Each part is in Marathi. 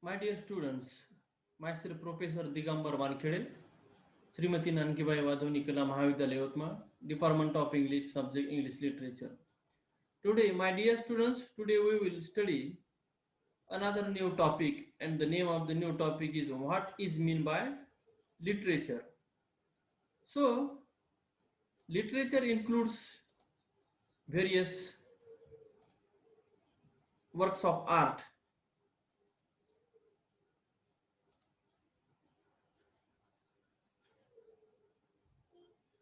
My dear students, myself Professor Digambar Wankhede, Srimati Nankibai Wadhwani Kala Mahavidyalaya Yavatmal, Department of English, Subject English Literature. Today, my dear students, today we will study another new topic, and the name of the new topic is what is mean by literature. So, literature includes various works of art.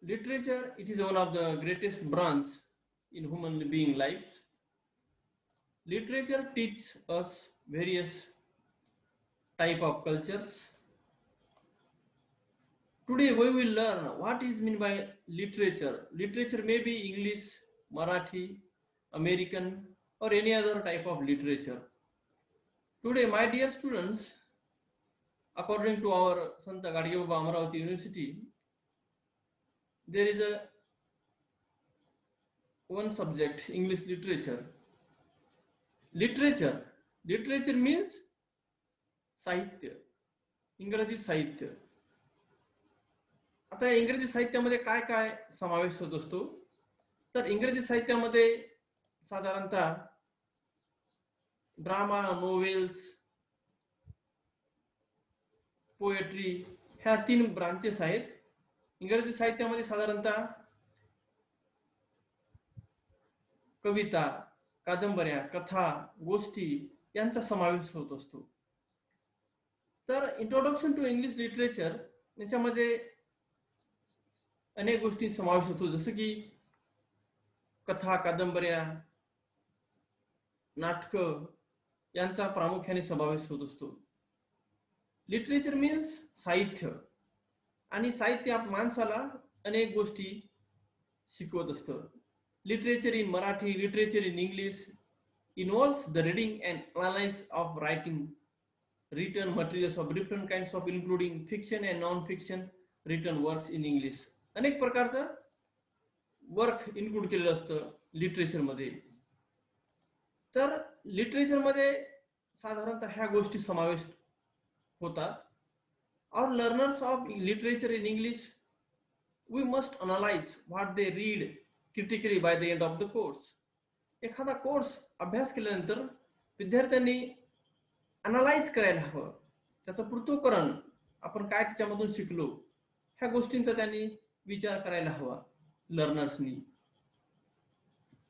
Literature, it is one of the greatest branch in human being lives. Literature teaches us various type of cultures. Today we will learn what is meant by literature. Literature may be English, Marathi, American, or any other type of literature. Today, my dear students, according to our Santa Gadgiyababa Amaravati University, there is a one subject, English literature. Literature means साहित्य, इंग्रजी साहित्य. आता इंग्रजी साहित्यामध्ये काय काय समावेश होत असतो, तर इंग्रजी साहित्यामध्ये साधारणतः ड्रामा, नोवेल्स, पोएट्री ह्या 3 ब्रांचेस आहेत. इंग्रजी साहित्यामध्ये साधारणतः कविता, कादंबऱ्या, कथा, गोष्टी यांचा समावेश होत असतो. तर इंट्रोडक्शन टू इंग्लिश लिटरेचर याच्यामध्ये अनेक गोष्टी समावेश होतो, जसं की कथा, कादंबऱ्या, नाटकं यांचा प्रामुख्याने समावेश होत असतो. लिटरेचर मीन्स साहित्य, आणि साहित्य माणसाला अनेक गोष्टी शिकवत असतं. Literature in Marathi, literature in English involves the reading and analysis of writing, written materials of different kinds of including fiction and non-fiction written works in English. अनेक प्रकारचं वर्क इन्क्लूड केलेलं असतं लिटरेचर मध्ये. तर लिटरेचर मध्ये साधारणतः ह्या गोष्टी समावेश होतात. Our learners of literature in English, we must analyze what they read critically by the end of the course. एखादा कोर्स अभ्यास केल्यानंतर विद्यार्थ्यांनी अनालाइज करायला हवं, त्याचं पृथक्करण, आपण काय त्याच्यामधून शिकलो ह्या गोष्टींचा त्यांनी विचार करायला हवा, लर्नर्सनी,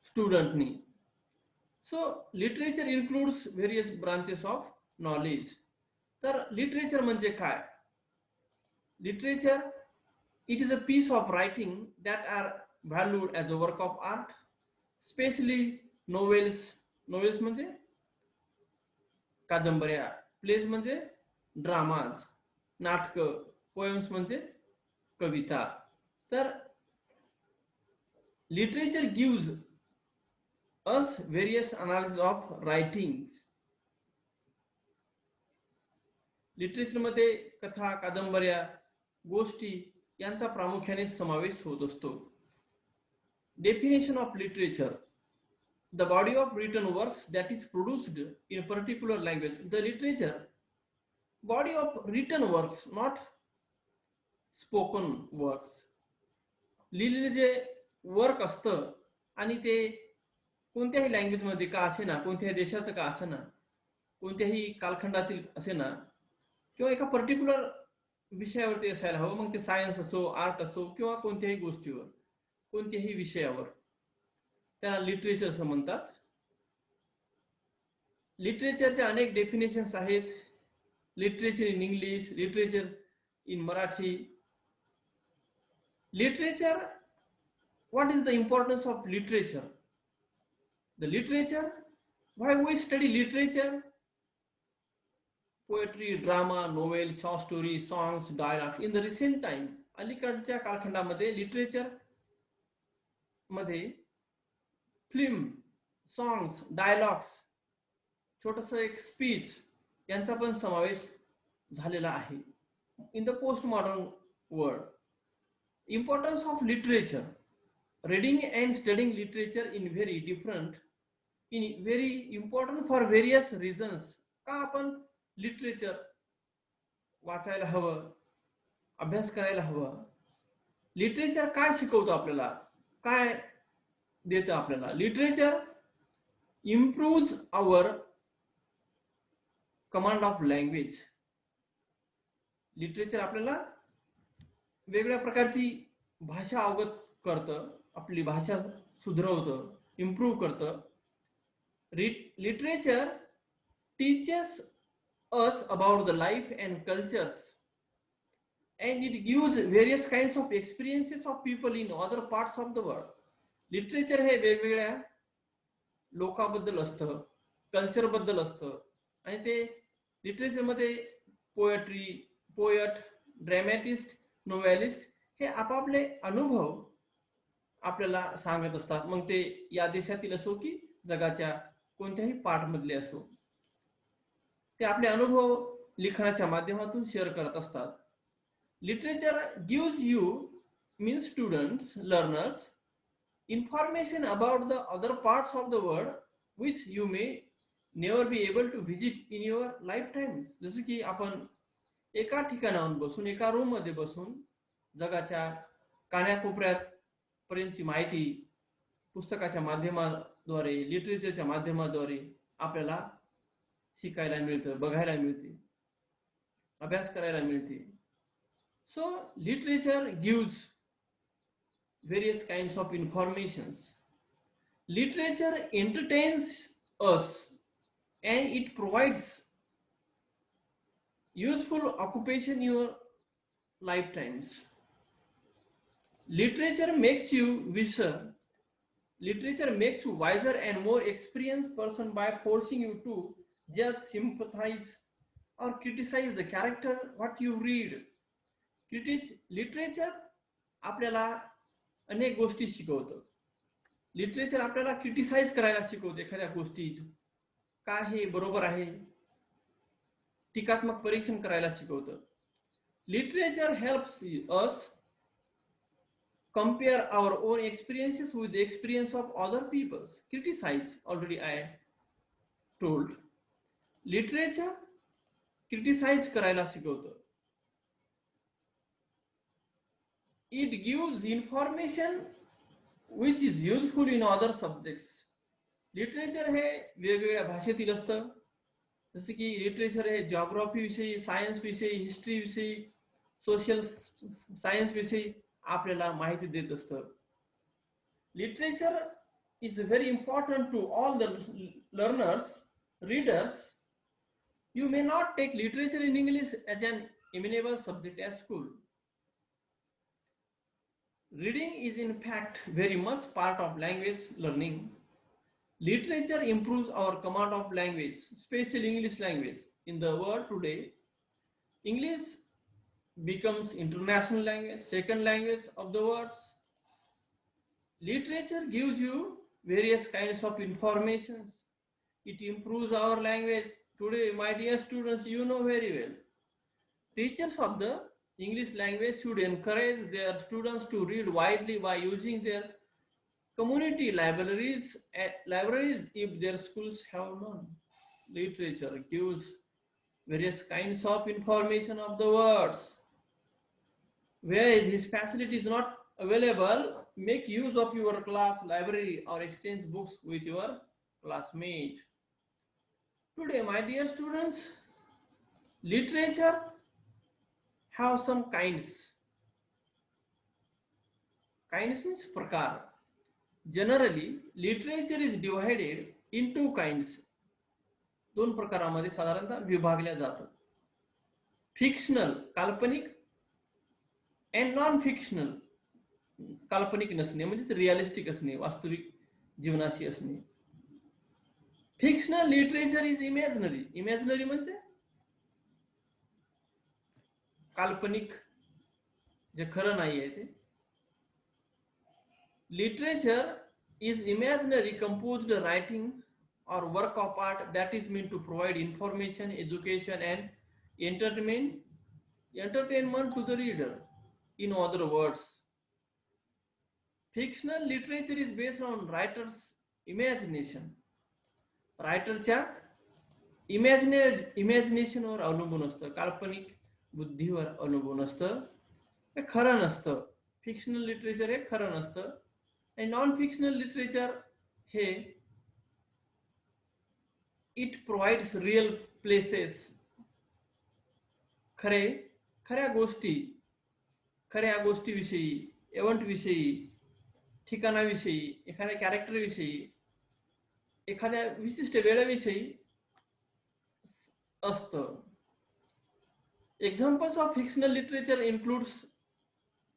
स्टुडंटनी. So literature includes various branches of knowledge. तर लिटरेचर म्हणजे काय? Literature, it is a piece of writing that are valued as a work of art, specially novels. Novels म्हणजे कादंबऱ्या, प्लेज म्हणजे ड्रामाज, नाटकं, पोएम्स म्हणजे कविता. तर literature gives us various analysis of writings. लिटरेचरमध्ये कथा, कादंबऱ्या, गोष्टी यांचा प्रामुख्याने समावेश होत असतो. Definition of literature: the body of written works that is produced in a particular language. The literature, body of written works, not spoken works. लिहिलेले जे वर्क असतं आणि ते कोणत्याही लँग्वेजमध्ये का असे ना, कोणत्याही देशाचं का असे ना, कोणत्याही कालखंडातील असे ना, किंवा एका पर्टिक्युलर विषयावरती असायला हवं. मग ते सायन्स असो, आर्ट असो, किंवा कोणत्याही गोष्टीवर, कोणत्याही विषयावर, त्याला लिटरेचर असं म्हणतात. लिटरेचरच्या अनेक डेफिनेशन्स आहेत. Literature in English, literature in Marathi. Literature, what is the importance of literature? The literature, why we study literature? Poetry, drama, novels, short stories, songs, dialogues. In the recent time, अलीकडच्या कालखंडामध्ये लिटरेचर मध्ये फिल्म, सॉंग्स, डायलॉग्स, छोटस एक स्पीच यांचा पण समावेश झालेला आहे. In the post modern world, importance of literature, reading and studying literature in very important for various reasons. का आपण लिटरेचर वाचायला हवं, अभ्यास करायला हवं. लिटरेचर काय शिकवतं आपल्याला, काय देतं आपल्याला? Literature improves our command of language. Literature आपल्याला वेगळ्या प्रकारची भाषा अवगत करतं, आपली भाषा सुधरवतं, इम्प्रूव्ह करतं. Literature teaches us about the life and cultures, and it gives various kinds of experiences of people in other parts of the world. Literature हे वेगवेगळ्या लोकांबद्दल असतं, कल्चर बद्दल असतं, आणि ते लिटरेचरमध्ये पोएट्री, पोएट, ड्रॅमॅटिस्ट, नोवेलिस्ट हे आपापले अनुभव आपल्याला सांगत असतात. मग ते या देशातील असो की जगाच्या कोणत्याही पार्टमधले असो, ते आपले अनुभव लिखाणाच्या माध्यमातून शेअर करत असतात. Literature gives you means students, learners, information about the other parts of the world which you may never be able to visit in your lifetimes. जसं की आपण एका ठिकाणाहून बसून, एका रूम मध्ये बसून जगाच्या कानाकोपऱ्यात पर्यंतची माहिती पुस्तकाच्या माध्यमाद्वारे, लिटरेचरच्या माध्यमाद्वारे आपल्याला शिकायला मिळतं, बघायला मिळते, अभ्यास करायला मिळते. So literature gives various kinds of informations. Literature entertains us and it provides useful occupation in your lifetimes. Literature makes you wiser. Literature makes you wiser and more experienced person by forcing you to judge, sympathize or criticize the character what you read. Literature आपल्याला अनेक गोष्टी शिकवतं. लिटरेचर आपल्याला क्रिटिसाइज करायला शिकवतं, एखाद्या गोष्टीचं काय हे बरोबर आहे, टीकात्मक परीक्षण करायला शिकवतं. Literature helps us compare our own experiences with the experience of other people's. Criticize, already I told. Literature criticize करायला शिकवतं. It gives information which is useful in other subjects. Literature हे वेगवेगळ्या भाषेतील असतं. जसे की लिटरेचर हे जिओग्राफी विषयी, सायन्स विषयी, हिस्ट्री विषयी, सोशल सायन्स विषयी आपल्याला माहिती देत असतं. Literature is very important to all the learners, readers. You may not take literature in English as an amenable subject at school. Reading is in fact very much part of language learning. Literature improves our command of language, especially English language. In the world today, English becomes international language, second language of the world. Literature gives you various kinds of information. It improves our language. Today, my dear students, you know very well, teachers of the English language should encourage their students to read widely by using their community libraries if their schools have none. Literature gives various kinds of information of the words. Where this facility is not available, make use of your class library or exchange books with your classmate. Today, my dear students, literature have some kinds. Kinds means prakar. Generally, literature is divided into kinds. दोन प्रकारांमध्ये साधारणतः विभागल्या जातात. फिक्शनल, काल्पनिक, अँड नॉन फिक्शनल, काल्पनिक नसणे म्हणजे रिअलिस्टिक असणे, वास्तविक जीवनाशी असणे. Fictional literature is imaginary. Imaginary म्हणजे काल्पनिक, जे खरं नाही आहे ते. Literature is imaginary composed writing or work of art that is meant to provide information, education and entertainment to the reader. In other words, fictional literature is based on writer's imagination. रायटरच्या इमॅजिनेशनवर अवलंबून असतं, काल्पनिक बुद्धीवर अवलंबून असतं. हे खरं नसतं. फिक्शनल लिटरेचर हे खरं नसतं. आणि नॉन फिक्शनल लिटरेचर हे इट प्रोव्हाइड्स रिअल प्लेसेस, खऱ्या गोष्टीविषयी, इव्हेंटविषयी, ठिकाणाविषयी, एखाद्या कॅरेक्टरविषयी, एखाद्या विशिष्ट वेळेविषयी असतं. Examples of fictional literature includes,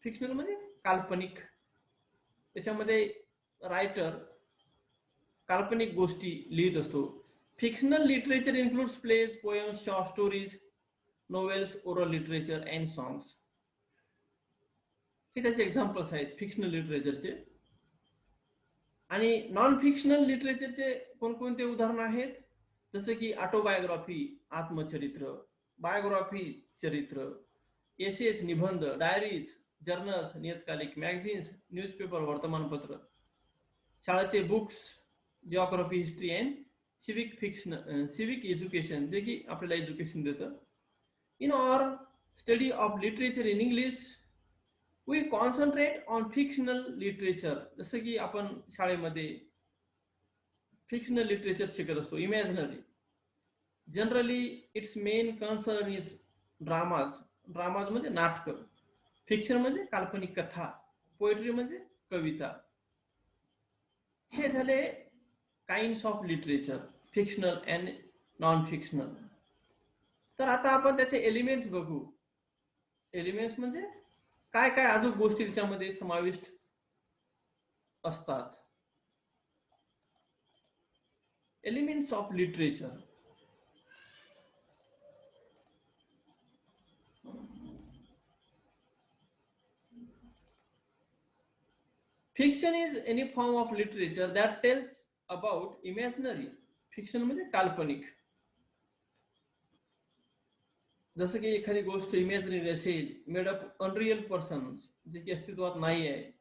fictional म्हणजे काल्पनिक, त्याच्यामध्ये रायटर काल्पनिक गोष्टी लिहित असतो. Fictional literature includes plays, poems, short stories, novels, oral literature and songs. हे त्याचे एक्झाम्पल्स आहेत फिक्शनल लिटरेचरचे. आणि नॉन फिक्शनल लिटरेचरचे कोणकोणते उदाहरण आहेत? जसं की ऑटोबायोग्राफी, आत्मचरित्र, बायोग्राफी, चरित्र, एसेस, निबंध, डायरीज, जर्नल्स, नियतकालिक, मॅगझिन्स, न्यूजपेपर, वर्तमानपत्र, शाळेचे books, geography, history and civic education, जे की आपल्याला एज्युकेशन देतं. In our study of literature in English we concentrate on fictional literature. जसं की आपण शाळेमध्ये फिक्शनल लिटरेचर शिकत असतो, imaginary. Generally it's main concern is dramas. Dramas म्हणजे नाटक, फिक्शन म्हणजे काल्पनिक कथा, पोएट्री म्हणजे कविता. हे झाले kinds of literature, fictional and non fictional. तर आता आपण त्याचे एलिमेंट्स बघू. एलिमेंट्स म्हणजे काय काय अजून गोष्टी त्याच्यामध्ये समाविष्ट असतात. Elements of literature. Fiction is any form of literature that tells about imaginary. Fiction म्हणजे काल्पनिक. जसं की एखादी गोष्ट इमॅजिनरी असेल, मेड ऑफ अनरियल पर्सन्स, जे की अस्तित्वात नाही आहे.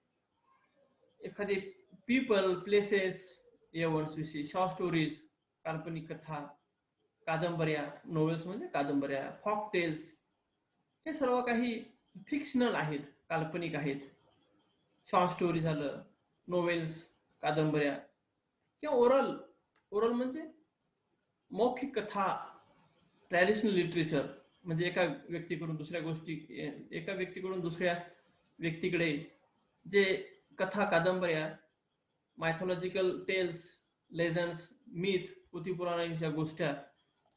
एखादी पीपल, प्लेसेस, इव्हेंट्स विषयी. शॉर्ट स्टोरीज, काल्पनिक कथा, कादंबऱ्या, नोवेल्स म्हणजे कादंबऱ्या, फॉक टेल्स, हे सर्व काही फिक्शनल आहेत, काल्पनिक आहेत. शॉर्ट स्टोरी झालं, नोवेल्स, कादंबऱ्या, किंवा ओरल म्हणजे मौखिक कथा. ट्रॅडिशनल लिटरेचर म्हणजे एका व्यक्तीकडून दुसऱ्या व्यक्तीकडे जे कथा, कादंबऱ्या, मायथॉलॉजिकल टेल्स, लेजन्स, मिथ, पुराणांच्या गोष्टी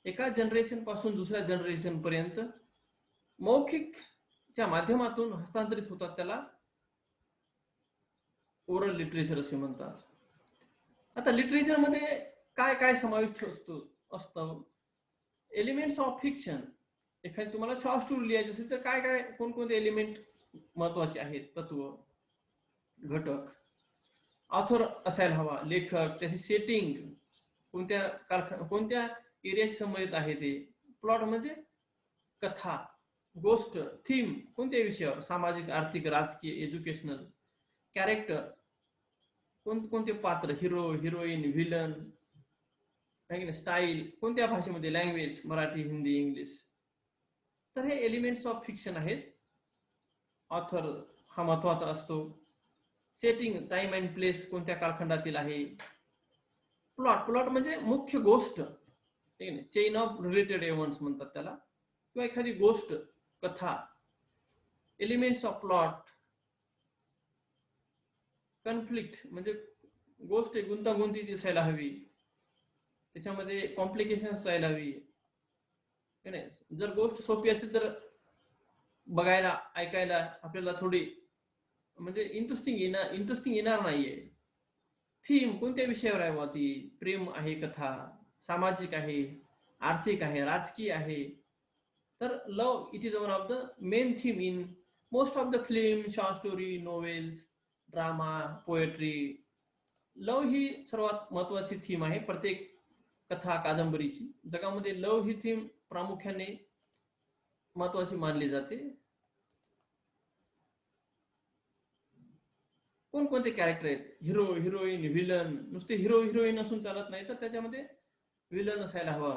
एका जनरेशन पासून दुसऱ्या जनरेशन पर्यंत मौखिकच्या माध्यमातून हस्तांतरित होतात, त्याला ओरल लिटरेचर असे म्हणतात. आता लिटरेचर मध्ये काय काय समाविष्ट असतं? Elements of fiction. एखादी तुम्हाला शॉर्ट स्टोरी लिहायची असेल तर काय काय कोणकोणते एलिमेंट महत्वाचे आहेत, तत्व, घटक? ऑथर असायला हवा, लेखक, त्याची सेटिंग, कोणत्या एरियाशी संबंधित आहे ते. प्लॉट म्हणजे कथा, गोष्ट, थीम, कोणत्या विषयावर, सामाजिक, आर्थिक, राजकीय, एज्युकेशनल. कॅरेक्टर, कोणते पात्र, हिरो, हिरोईन, व्हिलन, स्टाईल, कोणत्या भाषेमध्ये, लँग्वेज, मराठी, हिंदी, इंग्लिश. तर हे एलिमेंट्स ऑफ फिक्शन आहेत. ऑथर हा महत्वाचा असतो. सेटिंग, टाइम अँड प्लेस, कोणत्या कालखंडातील आहे. प्लॉट म्हणजे मुख्य गोष्ट, चेन ऑफ रिलेटेड इव्हेंट्स म्हणतात त्याला, किंवा एखादी गोष्ट, कथा. Elements of plot. कॉन्फ्लिक्ट म्हणजे गोष्ट गुंतागुंतीची असायला हवी, त्याच्यामध्ये कॉम्प्लिकेशन असायला हवी. जर गोष्ट सोपी असेल तर बघायला, ऐकायला आपल्याला थोडी म्हणजे इंटरेस्टिंग येणार नाहीये. थीम, कोणत्या विषयावर आहे, ती प्रेम आहे, कथा, सामाजिक आहे, आर्थिक आहे, राजकीय आहे. तर love, it is one of the main theme in most of the film, short story, novels, drama, poetry. Love ही सर्वात महत्वाची थीम आहे प्रत्येक कथा, कादंबरीची. जगामध्ये लव ही थीम प्रामुख्याने महत्वाची मानली जाते. कोणकोणते कॅरेक्टर आहेत? Hero, heroine, villain. नुसते हिरो हिरोईन असून चालत नाही, तर त्याच्यामध्ये व्हिलन असायला हवा.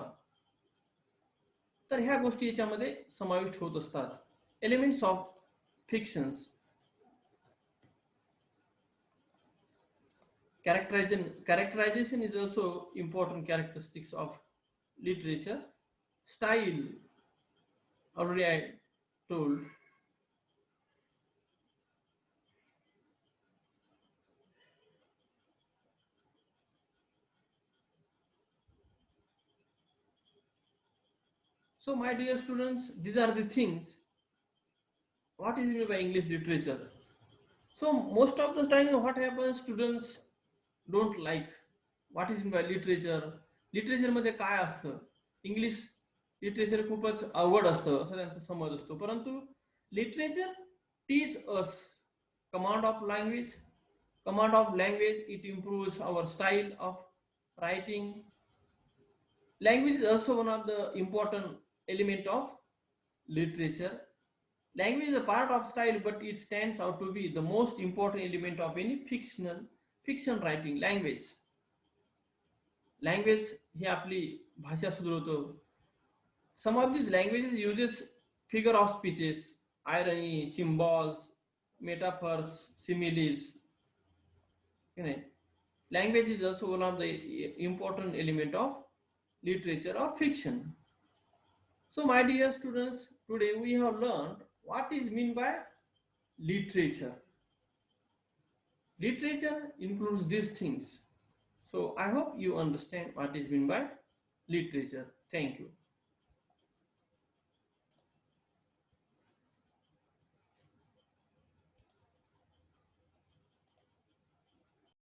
तर ह्या गोष्टी याच्यामध्ये समाविष्ट होत असतात. Elements of fictions. Characterization is also important characteristics of literature. Style, already I told. So my dear students, these are the things. What is meant by English literature? So most of the time what happens, students don't like what is meant by literature. Literature मध्ये काय असतं? इंग्लिश लिटरेचर खूपच अवघड असतं असं त्यांचा समज असतो. परंतु literature teach us command of language. It improves our style of writing. Language is also one of the important element of literature. Language is a part of style, but it stands out to be the most important element of any fiction writing. Language ही आपली भाषा सुधरवतो. Some of these languages uses figure of speeches, irony, symbols, metaphors, similes. Language is also one of the important element of literature or fiction. So my dear students, today we have learned what is meant by literature. Literature includes these things. So I hope you understand what is meant by literature. Thank you.